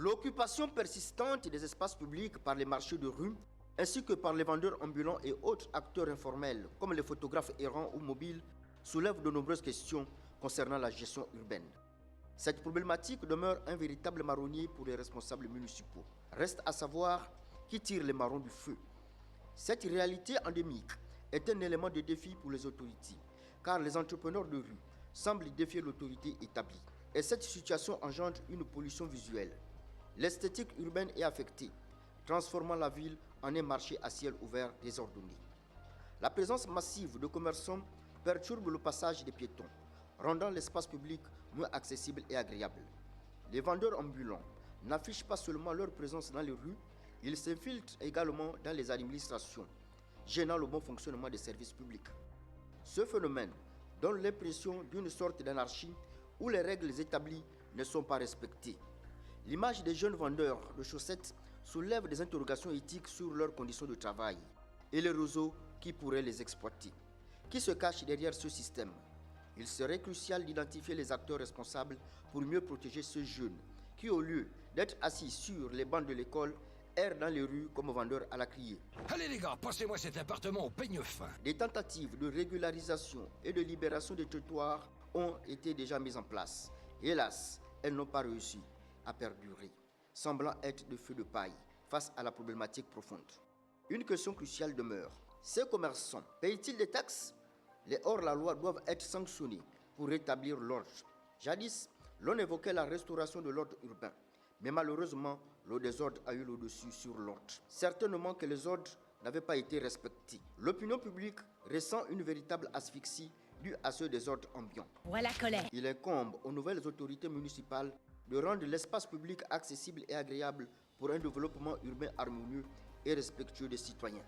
L'occupation persistante des espaces publics par les marchés de rue, ainsi que par les vendeurs ambulants et autres acteurs informels, comme les photographes errants ou mobiles, soulève de nombreuses questions concernant la gestion urbaine. Cette problématique demeure un véritable marronnier pour les responsables municipaux. Reste à savoir qui tire les marrons du feu. Cette réalité endémique est un élément de défi pour les autorités, car les entrepreneurs de rue semblent défier l'autorité établie. Et cette situation engendre une pollution visuelle. L'esthétique urbaine est affectée, transformant la ville en un marché à ciel ouvert désordonné. La présence massive de commerçants perturbe le passage des piétons, rendant l'espace public moins accessible et agréable. Les vendeurs ambulants n'affichent pas seulement leur présence dans les rues, ils s'infiltrent également dans les administrations, gênant le bon fonctionnement des services publics. Ce phénomène donne l'impression d'une sorte d'anarchie où les règles établies ne sont pas respectées. L'image des jeunes vendeurs de chaussettes soulève des interrogations éthiques sur leurs conditions de travail et les réseaux qui pourraient les exploiter. Qui se cache derrière ce système? Il serait crucial d'identifier les acteurs responsables pour mieux protéger ces jeunes qui, au lieu d'être assis sur les bancs de l'école, errent dans les rues comme vendeurs à la criée. Allez les gars, passez-moi cet appartement au peigne fin. Des tentatives de régularisation et de libération des trottoirs ont été déjà mises en place. Hélas, elles n'ont pas réussi à perdurer, semblant être de feu de paille face à la problématique profonde. Une question cruciale demeure. Ces commerçants payent-ils des taxes? Les hors-la-loi doivent être sanctionnés pour rétablir l'ordre. Jadis, l'on évoquait la restauration de l'ordre urbain, mais malheureusement, le désordre a eu le dessus sur l'ordre. Certainement que les ordres n'avaient pas été respectés. L'opinion publique ressent une véritable asphyxie due à ce désordre ambiant. Voilà colère. Il incombe aux nouvelles autorités municipales de rendre l'espace public accessible et agréable pour un développement urbain harmonieux et respectueux des citoyens.